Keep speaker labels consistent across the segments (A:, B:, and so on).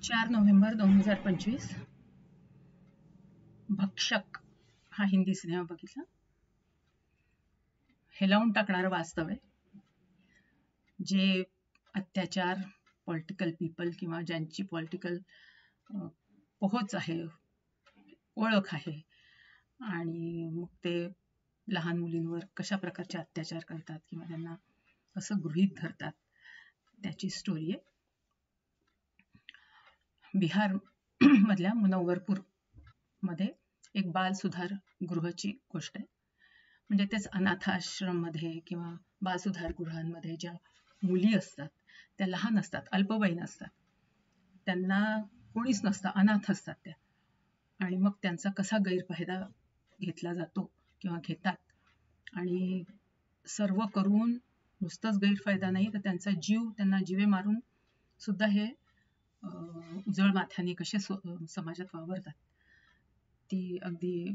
A: 4 November 2025 भक्षक हा Hindi cinema बघितला. हेलावून टाकणारं वास्तव आहे. जे अत्याचार पॉलिटिकल पीपल किंवा ज्यांची पॉलिटिकल पोहोच आहे, ओळख आहे आणि मग ते लहान मुलींवर कशा प्रकारचे अत्याचार करतात किंवा त्यांना कसं गृहीत धरतात त्याची स्टोरी आहे. बिहार मधल्या मुनव्वरपूर मध्ये एक बाल सुधार गृहाची गोष्ट आहे. म्हणजे तेच अनाथ आश्रम मध्ये किंवा बाल सुधार गृहांमध्ये ज्या मुली असतात त्या लहान असतात, अल्पवयीन असतात, त्यांना कोणीच नसतं, अनाथ असतात त्या, आणि मग त्यांचा कसा गैरफायदा घेतला जातो किंवा घेतात, आणि सर्व करून नुसतंच गैरफायदा नाही तर त्यांचा जीव, त्यांना जीवे मारून सुद्धा हे उजळ माथ्याने कसे समाजात वावरतात ती अगदी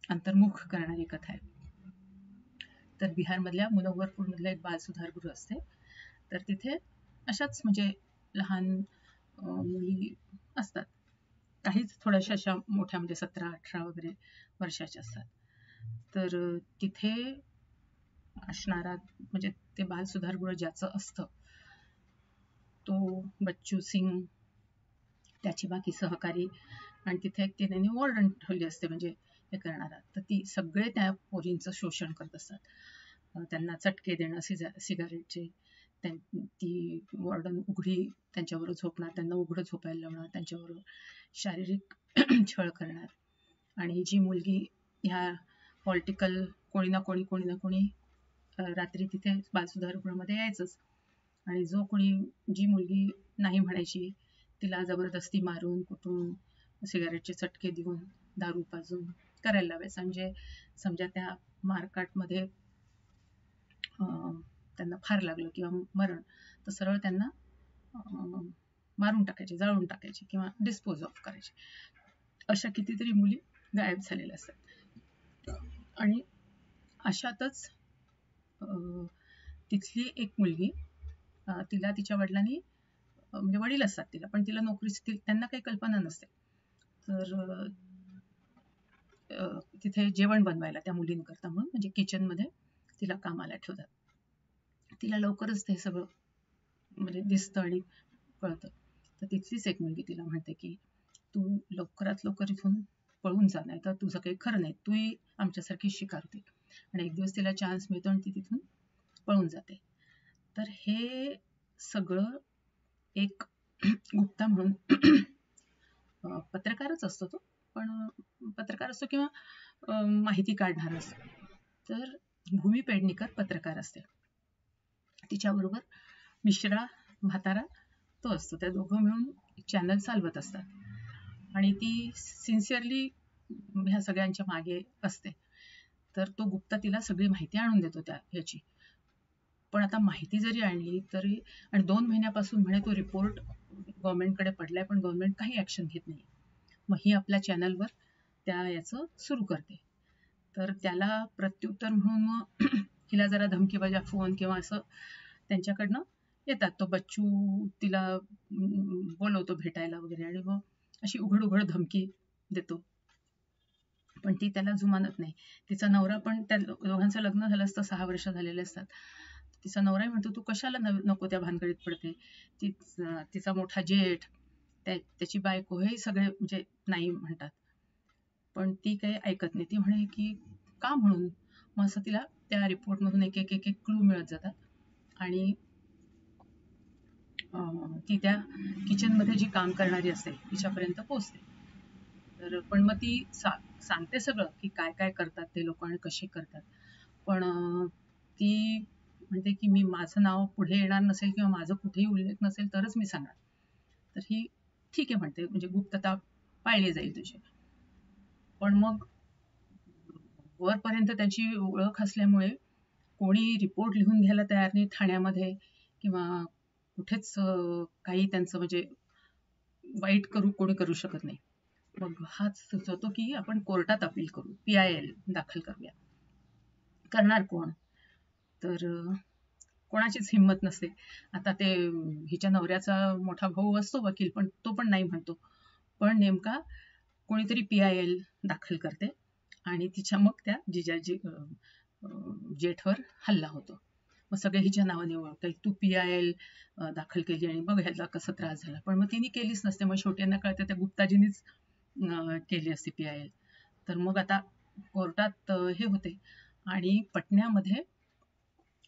A: अंतर्मुख करणारी कथा आहे. तर बिहारमधल्या मुनव्वरपूरमधलं एक बाल सुधारगृह असते. तर तिथे अशाच म्हणजे लहान मुली असतात, काहीच थोड्याशा अशा मोठ्या, म्हणजे 17-18 वगैरे वर्षाच्या असतात. तर तिथे असणारा म्हणजे ते बाल सुधारगृह ज्याचं असतं तो बच्चू सिंग, त्याची बाकी सहकारी, आणि तिथे एक त्यांनी वॉर्डन ठेवली असते म्हणजे हे करणारा. तर ती सगळे त्या पोरींचं शोषण करत असतात, त्यांना चटके देणं सिगारेटचे, ती वॉर्डन उघडी त्यांच्याबरोबर झोपणार, त्यांना उघडं झोपायला लावणार, त्यांच्याबरोबर शारीरिक छळ करणार. आणि जी मुलगी ह्या पॉलिटिकल कोणी ना कोणी रात्री तिथे बालसुधारगृहामध्ये यायचंच, आणि जी मुलगी नाही म्हणायची तिला जबरदस्ती मारून कुटून सिगारेटचे चटके देऊन दारू पाजून करायला लावायचं. म्हणजे समजा त्या मारकाटमध्ये त्यांना फार लागलं किंवा मरण, तर सरळ त्यांना मारून टाकायचे, जाळून टाकायचे किंवा डिस्पोज ऑफ करायचे. अशा कितीतरी मुली गायब झालेल्या असतात. आणि अशातच तिथली एक मुलगी, तिला तिच्या वडिलांनी, म्हणजे वडील असतात तिला, पण तिला नोकरी, त्यांना काही कल्पना नसते. तर तिथे जेवण बनवायला त्या मुलींकरता म्हणून, म्हणजे किचनमध्ये तिला कामाला ठेवतात. तिला लवकरच ते सगळं म्हणजे दिसतं आणि कळतं. तर तिथलीच एक मुलगी तिला म्हणते की तू लवकरात लवकर इथून पळून जा, नाही तर तुझं काही खरं नाही, तूही आमच्यासारखी शिकारते. आणि एक दिवस तिला चान्स मिळतो आणि ती तिथून पळून जाते. तर हे सगळं एक गुप्ता म्हणून पत्रकारच असतो तो, पण पत्रकार असतो किंवा माहिती काढणारा असतो. तर भूमी पेडणेकर पत्रकार असते, तिच्याबरोबर मिश्रा म्हातारा तो असतो. त्या दोघं मिळून चॅनल चालवत असतात, आणि ती सिन्सिअरली ह्या सगळ्यांच्या मागे असते. तर तो गुप्ता तिला सगळी माहिती आणून देतो त्या ह्याची. पण आता माहिती जरी आणली तरी, आणि 2 महिन्यापासून म्हणे तो रिपोर्ट गव्हर्नमेंटकडे पडलाय, पण गव्हर्नमेंट काही ऍक्शन घेत नाही. मग ही आपल्या चॅनलवर त्या याचं सुरू करते. तर त्याला प्रत्युत्तर म्हणून मग हिला जरा धमकीबाजा फोन किंवा असं त्यांच्याकडनं येतात. तो बच्चू तिला बोलवतो भेटायला वगैरे, आणि मग अशी उघड धमकी देतो, पण ती त्याला जुमानत नाही. तिचा नवरा पण, त्या दोघांचं लग्न झालं असतं, 6 वर्ष झालेले असतात. तिचा नवराही म्हणतो तू कशाला नको त्या भानगडीत पडते. तिचा मोठा जेठ, त्याची बायको, हे सगळे म्हणजे नाही म्हणतात, पण ती काही ऐकत नाही. ती म्हणे की का म्हणून. मग असं तिला त्या रिपोर्टमधून एक क्लू मिळत जातात, आणि ती त्या किचनमध्ये जी काम करणारी असते तिच्यापर्यंत पोहोचते. तर पण मग ती सांगते सगळं की काय काय करतात ते लोक आणि कसे करतात, पण ती म्हणते की मी माझं नाव पुढे येणार नसेल किंवा माझं कुठेही उल्लेख नसेल तरच मी सांगणार. तर ही ठीक आहे म्हणते, म्हणजे गुप्तता पाळली जाईल तुझी. पण मग वरपर्यंत त्याची ओळख असल्यामुळे कोणी रिपोर्ट लिहून घ्यायला तयार नाही ठाण्यामध्ये, किंवा कुठेच काही त्यांचं म्हणजे वाईट कोणी करू शकत नाही. मग हाच सुचवतो की आपण कोर्टात अपील करू, PIL दाखल करूया. करणार कोण? तर कोणाचीच हिंमत नसते. आता ते हिच्या नवऱ्याचा मोठा भाऊ असतो वकील, पण तो पण नाही म्हणतो. पण नेमका कोणीतरी PIL दाखल करते आणि तिच्या मग त्या जिजाजी जेठवर हल्ला होतो. मग सगळे हिच्या नावाने ओळखतात, तू PIL दाखल केली आणि बघ ह्याला कसा त्रास झाला. पण मग तिने केलीच नसते. मग शेवटी यांना कळतं त्या गुप्ताजीनीच केली असती PIL. तर मग आता कोर्टात हे होते आणि पटण्यामध्ये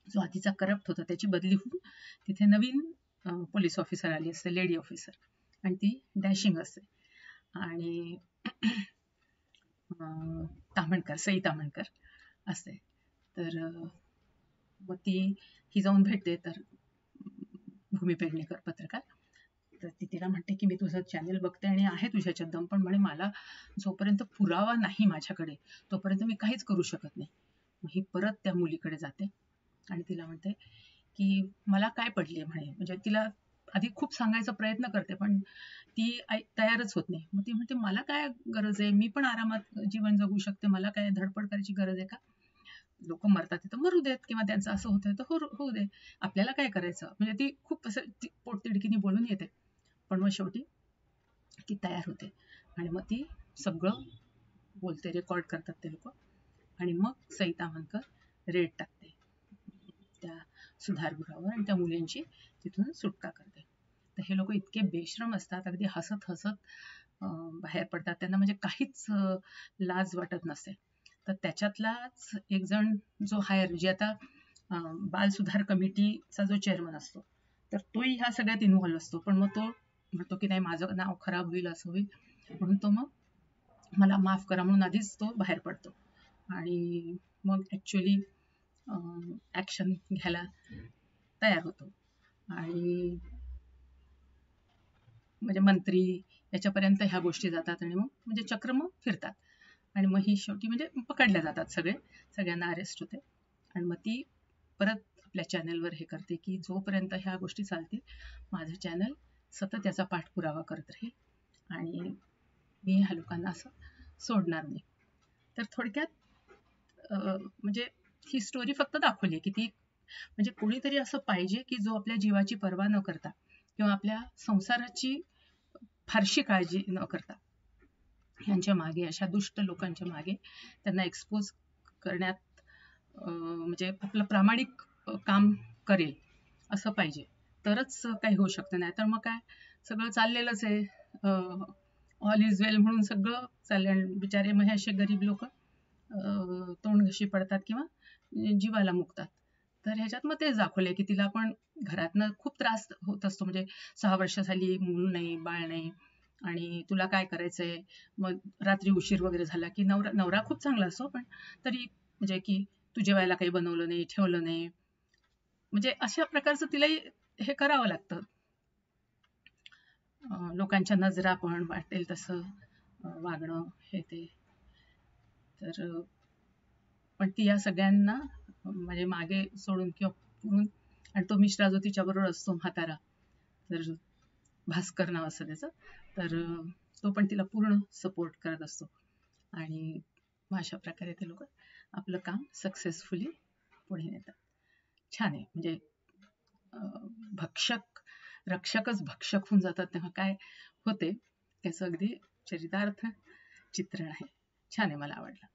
A: जो आधीचा करप्ट होता त्याची बदली होऊन तिथे नवीन पोलीस ऑफिसर आली असते, लेडी ऑफिसर, आणि ती डॅशिंग असते आणि ताम्हणकर, सई ताम्हणकर असते. तर मग ही जाऊन भेटते. तर भूमी पेडणेकर पत्रकार, तर ती तिला म्हणते की मी तुझं चॅनल बघते आणि आहे तुझ्याच्यात दम, पण म्हणे मला जोपर्यंत पुरावा नाही माझ्याकडे तोपर्यंत मी काहीच करू शकत नाही. मग ही परत त्या मुलीकडे जाते आणि तिला म्हणते की मला काय पडली म्हणे. म्हणजे तिला आधी खूप सांगायचा प्रयत्न करते, पण ती तयारच होत नाही. मग ती म्हणते मला काय गरज आहे, मी पण आरामात जीवन जगू शकते, मला काय धडपड करायची गरज आहे का? लोक मरतात तिथं मरू देत, किंवा त्यांचं असं होतंय तर होऊ दे, आपल्याला काय करायचं. म्हणजे ती खूप असं पोटतिडकीने बोलून येते. पण मग शेवटी ती तयार होते आणि मग ती सगळं बोलते, रेकॉर्ड करतात ते लोक, आणि मग सई ताम्हणकर रेड टाकते त्या सुधारगृहावर आणि त्या मुलींची तिथून सुटका करते. तर हे लोक इतके बेशरम असतात, अगदी हसत हसत बाहेर पडतात, त्यांना म्हणजे काहीच लाज वाटत नसते. तर त्याच्यातलाच एक जण जो हायर, जे आता बाल सुधार कमिटीचा जो चेअरमन असतो, तर तोही ह्या सगळ्यात इन्व्हॉल्व असतो. पण मग तो म्हणतो की नाही, माझं नाव खराब होईल, असं होईल, म्हणून तो मग मला माफ करा म्हणून आधीच तो बाहेर पडतो आणि मग ऍक्च्युअली ऍक्शन घ्यायला तयार होतो. आणि म्हणजे मंत्री याच्यापर्यंत ह्या गोष्टी जातात आणि मग म्हणजे चक्र मग फिरतात आणि मग ही शेवटी म्हणजे पकडल्या जातात सगळ्यांना अरेस्ट होते. आणि मग ती परत आपल्या चॅनलवर हे करते की जोपर्यंत ह्या गोष्टी चालतील माझं चॅनल सतत याचा पाठपुरावा करत राहील आणि मी ह्या लोकांना असं सोडणार नाही. तर थोडक्यात म्हणजे ही स्टोरी फक्त दाखवली की ती म्हणजे कोणीतरी असं पाहिजे की जो आपल्या जीवाची पर्वा न करता किंवा आपल्या संसाराची फारशी काळजी न करता यांच्या मागे, अशा दुष्ट लोकांच्या मागे त्यांना एक्सपोज करण्यात म्हणजे आपलं प्रामाणिक काम करेल असं पाहिजे, तरच काही होऊ शकतं. नाही तर मग काय, सगळं चाललेलंच आहे, ऑल इज वेल म्हणून सगळं चाललं, बिचारे मग हे असे गरीब लोक तोंडघशी पडतात किंवा जीवाला मुकतात. तर ह्याच्यात मग तेच दाखवले की तिला पण घरातनं खूप त्रास होत असतो. म्हणजे 6 वर्ष झाली, मूल नाही, बाळ नाही, आणि तुला काय करायचंय. मग रात्री उशीर वगैरे झाला की नवरा खूप चांगला असतो, पण तरी म्हणजे की तू जेवायला काही बनवलं नाही, ठेवलं नाही, म्हणजे अशा प्रकारचं तिलाही हे करावं लागतं. लोकांच्या नजरा पण वाटेल तसं वागणं, हे ते. तर पण ती या सगळ्यांना म्हणजे मागे सोडून किंवा पुरून, आणि तो मिश्रा जो तिच्याबरोबर असतो म्हातारा, तर भास्कर नाव असतं त्याचं, तर तो पण तिला पूर्ण सपोर्ट करत असतो. आणि अशा प्रकारे ते लोक आपलं काम सक्सेसफुली पुढे नेतात. छान आहे. म्हणजे भक्षक रक्षकच भक्षक होऊन जातात तेव्हा काय होते त्याचं अगदी चरितार्थ चित्रण आहे. छान आहे, मला आवडलं.